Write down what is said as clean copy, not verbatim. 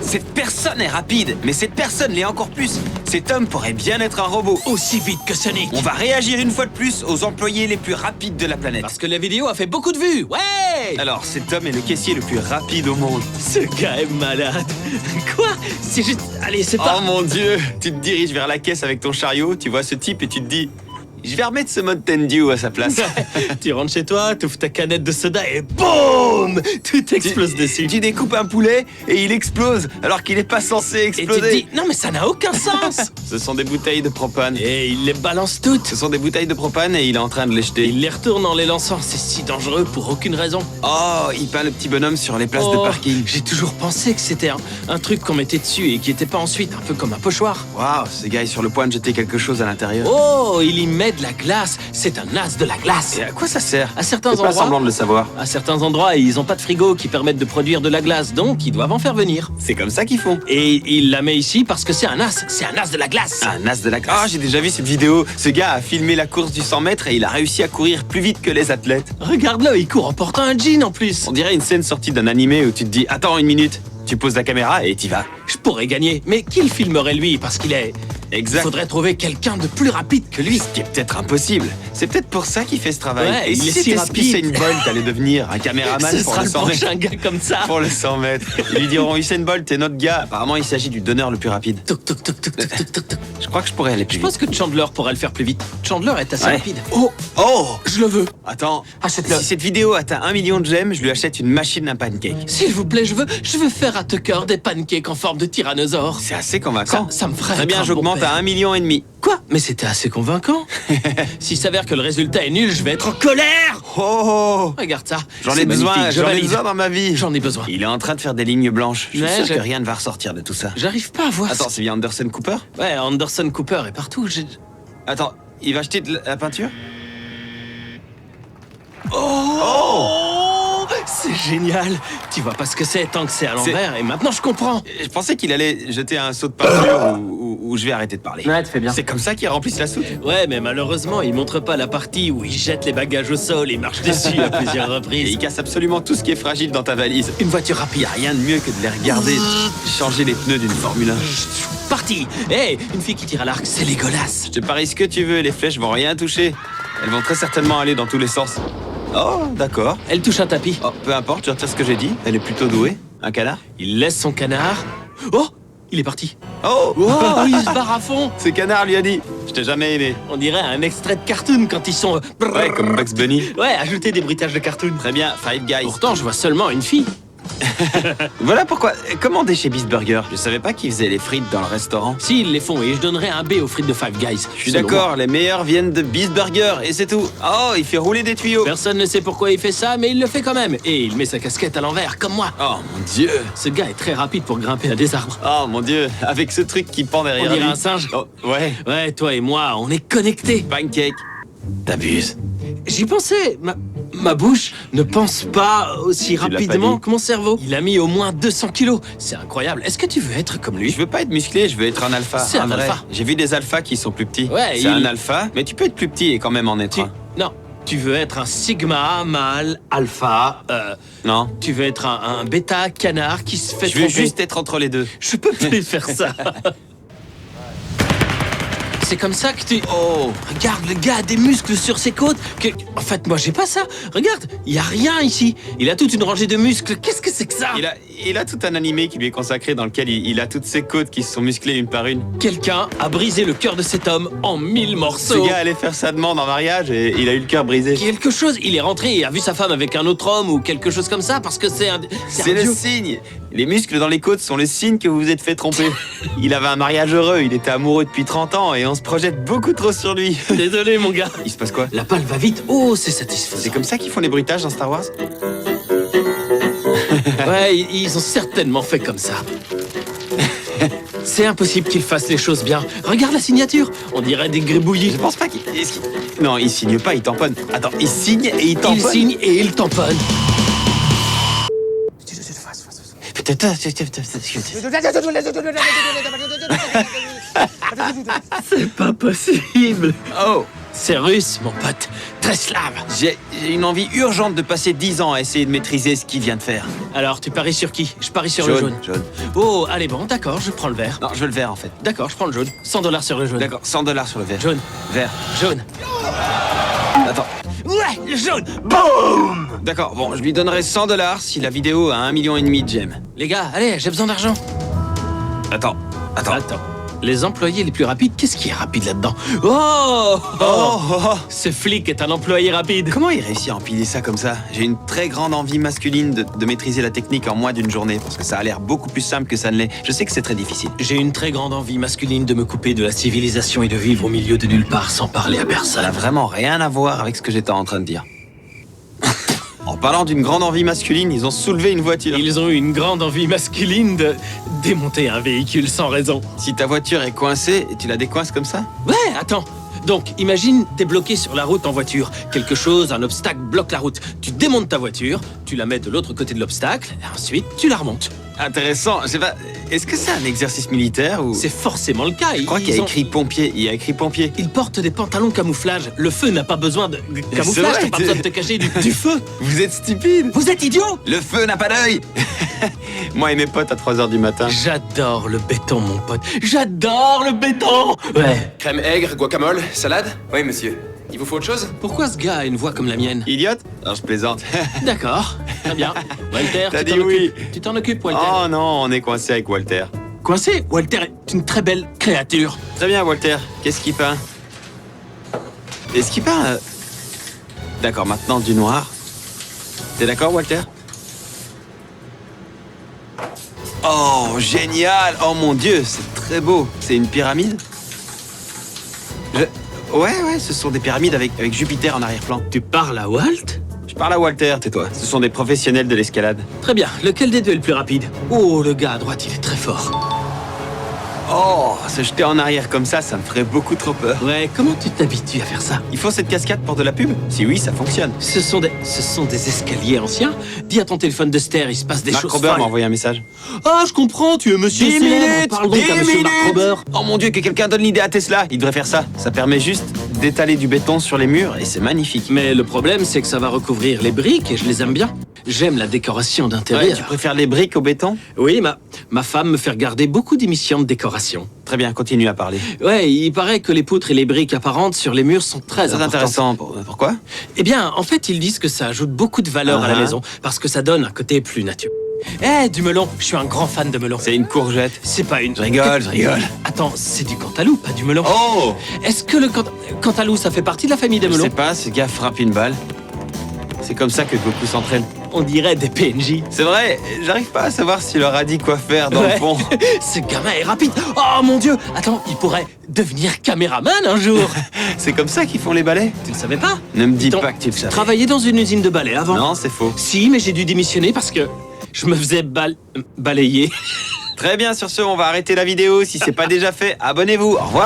Cette personne est rapide, mais cette personne l'est encore plus. Cet homme pourrait bien être un robot. Aussi vite que Sonic. On va réagir une fois de plus aux employés les plus rapides de la planète. Parce que la vidéo a fait beaucoup de vues. Ouais. Alors, cet homme est le caissier le plus rapide au monde. Ce gars est malade. Quoi? C'est juste... Allez, c'est pas... Oh mon Dieu! Tu te diriges vers la caisse avec ton chariot, tu vois ce type et tu te dis... Je vais remettre ce Mountain Dew à sa place. Tu rentres chez toi, tu ouvres ta canette de soda et BOUM! Tout explose dessus. Tu découpes un poulet et il explose alors qu'il n'est pas censé Et exploser. tu te dis, non mais ça n'a aucun sens. Ce sont des bouteilles de propane. Et il les balance toutes. Ce sont des bouteilles de propane et il est en train de les jeter. Il les retourne en les lançant, c'est si dangereux pour aucune raison. Oh, il peint le petit bonhomme sur les places de parking. J'ai toujours pensé que c'était un truc qu'on mettait dessus et qui était pas ensuite un peu comme un pochoir. Waouh, ce gars est sur le point de jeter quelque chose à l'intérieur. Oh, il y met de la glace. C'est un as de la glace. Et à quoi ça sert? À certains Fais pas endroits, semblant de le savoir. à certains endroits, ils ont pas de frigo qui permettent de produire de la glace, donc ils doivent en faire venir. C'est comme ça qu'ils font. Et il la met ici parce que c'est un as de la glace. Un as de la glace. Ah, j'ai déjà vu cette vidéo. Ce gars a filmé la course du 100 mètres et il a réussi à courir plus vite que les athlètes. Regarde-le, il court en portant un jean en plus. On dirait une scène sortie d'un animé où tu te dis « Attends une minute ». Tu poses la caméra et t'y vas. Je pourrais gagner, mais qui le filmerait lui parce qu'il est... Exact. Faudrait trouver quelqu'un de plus rapide que lui. Ce qui est peut-être impossible. C'est peut-être pour ça qu'il fait ce travail. Ouais, et il si est si c'était rapide. Usain Bolt allait devenir un caméraman Ce pour sera le le 100 mètres. prochain gars comme ça. Pour le 100 mètres. Ils lui diront Usain Bolt, t'es notre gars. Apparemment, il s'agit du donneur le plus rapide. Toc, toc, toc, toc, toc, toc, toc, toc. Je crois que je pourrais aller plus Je vite. pense que Chandler pourrait le faire plus vite. Chandler est assez Ouais. rapide. Oh, Oh! je le veux. Attends. Achète-le. Si cette vidéo atteint 1 million de j'aime, je lui achète une machine à pancake. S'il vous plaît, je veux faire à Tucker des pancakes en forme de tyrannosaure. C'est assez convaincant. Ça me ferait Très bien, être un bon j'augmente père. à 1,5 million. Quoi? Mais c'était assez convaincant. S'il s'avère que le résultat est nul, je vais être en colère. Oh! Regarde ça. J'en C'est ai besoin, magnifique, je j'en ai valide. besoin dans ma vie. J'en ai besoin. Il est en train de faire des lignes blanches. Je suis Ouais, sûr je- que rien ne va ressortir de tout ça. J'arrive pas à voir. Attends, c'est bien Anderson Cooper? Ouais, Anderson Cooper est partout. Attends, il va acheter de la peinture? Oh, c'est génial. Tu vois pas ce que c'est tant que c'est à l'envers et maintenant je comprends. Je pensais qu'il allait jeter un seau de peinture ou je vais arrêter de parler. Ouais, tu fais bien. C'est comme ça qu'ils remplissent la soupe? Ouais, mais malheureusement, il montre pas la partie où il jette les bagages au sol et marche dessus à plusieurs Et reprises. il casse absolument tout ce qui est fragile dans ta valise. Une voiture Il rapide. n'y a rien de mieux que de les regarder changer les pneus d'une Formule 1. Parti. Hey, une fille qui tire à l'arc, c'est Légolas. Je te parie ce que tu veux, les flèches vont rien toucher. Elles vont très certainement aller dans tous les sens. Oh, d'accord. Elle touche un tapis. Oh, peu importe, je retire ce que j'ai dit. Elle est plutôt douée. Un canard? Il laisse son canard. Oh, il est parti. Oh! Oh, il se barre à fond. Ce canard lui a dit « Je t'ai jamais aimé On dirait un extrait de cartoon quand ils sont... ». Ouais, comme Bugs Bunny. Ouais, ajouter des bruitages de cartoon. Très bien, Five Guys. Pourtant, je vois seulement une fille. Voilà pourquoi. Commandez chez Beast Burger. Je savais pas qu'ils faisaient les frites dans le restaurant. Si, ils les font et je donnerais un B aux frites de Five Guys. Je suis d'accord, les meilleurs viennent de Beast Burger et c'est tout. Oh, il fait rouler des tuyaux. Personne ne sait pourquoi il fait ça, mais il le fait quand même. Et il met sa casquette à l'envers, comme moi. Oh mon dieu. Ce gars est très rapide pour grimper à des arbres. Oh mon dieu, avec ce truc qui pend derrière On dirait lui. un singe. Oh, ouais. Ouais, toi et moi, on est connectés. Pancake. T'abuses. J'y pensais. Ma bouche ne pense pas aussi l'as pas rapidement dit. que mon cerveau. Il a mis au moins 200 kilos. C'est incroyable. Est-ce que tu veux être comme lui? Je veux pas être musclé, je veux être un alpha. C'est un vrai. alpha. J'ai vu des alphas qui sont plus petits. Ouais, c'est il- un alpha, mais tu peux être plus petit et quand même en être un. Non. Tu veux être un sigma, mâle, alpha. Non. Tu veux être un bêta canard qui se fait Je veux tromper. juste être entre les deux. Je peux plus faire ça. C'est comme ça que tu... Oh. Regarde, le gars a des muscles sur ses côtes. En fait, moi, j'ai pas ça. Regarde, il y a rien ici. Il a toute une rangée de muscles. Qu'est-ce que c'est que ça? Il a tout un animé qui lui est consacré dans lequel il a toutes ses côtes qui se sont musclées une par une. Quelqu'un a brisé le cœur de cet homme en 1000 morceaux. Ce gars allait faire sa demande en mariage et il a eu le cœur brisé. Quelque chose, il est rentré et a vu sa femme avec un autre homme ou quelque chose comme ça parce que c'est un... C'est un le dieu. signe. Les muscles dans les côtes sont le signe que vous vous êtes fait tromper. Il avait un mariage heureux, il était amoureux depuis 30 ans et on se projette beaucoup trop sur lui. Désolé, mon gars. Il se passe quoi? La balle va vite. Oh, c'est satisfaisant. C'est comme ça qu'ils font les bruitages dans Star Wars? Ouais, ils ont certainement fait comme ça. C'est impossible qu'ils fassent les choses bien. Regarde la signature. On dirait des gribouillis. Je pense pas qu'il... Non, il signe pas, il tamponne. Attends, il signe et il tamponne. Il signe et il tamponne. C'est pas possible. Oh, C'est russe, mon pote. Très slave. J'ai une envie urgente de passer 10 ans à essayer de maîtriser ce qu'il vient de faire. Alors, tu paries sur qui? Je parie sur le jaune. Jaune. Oh, allez, bon, d'accord, je prends le vert. Non, je veux le vert en fait. D'accord, je prends le jaune. 100 $ sur le jaune. D'accord, 100 $ sur le vert. Jaune, Vert. jaune. Attends. Ouais, le jaune. Boum! D'accord, bon, je lui donnerai 100 $ si la vidéo a 1,5 million de j'aime. Les gars, allez, j'ai besoin d'argent. Attends. Les employés les plus rapides, qu'est-ce qui est rapide là-dedans? Oh, Ce flic est un employé rapide. Comment il réussit à empiler ça comme ça? J'ai une très grande envie masculine de maîtriser la technique en moins d'une journée, parce que ça a l'air beaucoup plus simple que ça ne l'est. Je sais que c'est très difficile. J'ai une très grande envie masculine de me couper de la civilisation et de vivre au milieu de nulle part sans parler à Ça n'a personne. vraiment rien à voir avec ce que j'étais en train de dire. En parlant d'une grande envie masculine, ils ont soulevé une voiture. Ils ont eu une grande envie masculine de démonter un véhicule sans raison. Si ta voiture est coincée, et tu la décoinces comme ça? Ouais, attends. Donc, imagine, t'es bloqué sur la route en voiture. Quelque chose, un obstacle bloque la route. Tu démontes ta voiture, tu la mets de l'autre côté de l'obstacle, et ensuite tu la remontes. Intéressant. Je sais pas, est-ce que c'est un exercice militaire ou... C'est forcément le cas. Je crois qu'il y a écrit pompier. Il y a écrit pompier. Ils portent des pantalons camouflage. Le feu n'a pas besoin de camouflage, vrai, t'as pas besoin de te cacher du feu. Vous êtes stupide. Vous êtes idiots! Le feu n'a pas d'œil. Moi et mes potes à 3h du matin. J'adore le béton, mon pote. J'adore le béton! Ouais. Crème aigre, guacamole, salade? Oui, monsieur. Il vous faut autre chose? Pourquoi ce gars a une voix comme la mienne? Idiote? Non, je plaisante. D'accord, très bien. Walter, T'as tu dit t'en oui. occupes. Tu t'en occupes, Walter. Oh non, on est coincé avec Walter. Coincé? Walter est une très belle créature. Très bien, Walter. Qu'est-ce qu'il peint? Est-ce qu'il peint D'accord, maintenant du noir. T'es d'accord, Walter? Oh, génial! Oh mon Dieu, c'est très beau. C'est une pyramide? Ouais, ce sont des pyramides avec Jupiter en arrière-plan. Tu parles à Walt? Je parle à Walter, tais-toi. Ce sont des professionnels de l'escalade. Très bien. Lequel des deux est le plus rapide? Oh, le gars à droite, il est très fort. Oh, se jeter en arrière comme ça me ferait beaucoup trop peur. Ouais, comment tu t'habitues à faire ça? Il faut cette cascade pour de la pub? Si oui, ça fonctionne. Ce sont des escaliers anciens. Dis à ton téléphone de ster, il se passe des Mark choses Rober folles. m'a envoyé un message. Ah, je comprends, tu es monsieur 10 célèbre. minutes, Parle donc 10 à monsieur Mark minutes. Rober. Oh mon Dieu, que quelqu'un donne l'idée à Tesla. Il devrait faire ça. Ça permet juste d'étaler du béton sur les murs et c'est magnifique. Mais le problème, c'est que ça va recouvrir les briques et je les aime bien. J'aime la décoration Ouais, d'intérieur. tu préfères les briques au béton? Oui, ma femme me fait regarder beaucoup d'émissions de décoration. Très bien, continue à parler. Ouais, il paraît que les poutres et les briques apparentes sur les murs sont très C'est importantes. intéressant. Pourquoi? Eh bien, en fait, ils disent que ça ajoute beaucoup de valeur à la Ah. maison parce que ça donne un côté plus naturel. Eh, du melon, je suis un grand fan de melon. C'est une courgette. C'est pas une... Je rigole. Attends, c'est du cantalou, pas du melon. Oh! Est-ce que le cantalou, ça fait partie de la famille des Je melons? sais pas, ce gars frappe une balle. C'est comme ça que Goku s'entraîne. On dirait des PNJ. C'est vrai, j'arrive pas à savoir s'il leur a dit quoi faire dans Ouais. le fond. Ce gamin est rapide. Oh mon Dieu! Attends, il pourrait devenir caméraman un jour. C'est comme ça qu'ils font les balais? Tu le savais pas? Ne me dis Donc, pas que tu le savais. Travaillais dans une usine de balai avant? Non, c'est faux. Si, mais j'ai dû démissionner parce que je me faisais balayer. Très bien, sur ce, on va arrêter la vidéo. Si c'est pas déjà fait, abonnez-vous. Au revoir.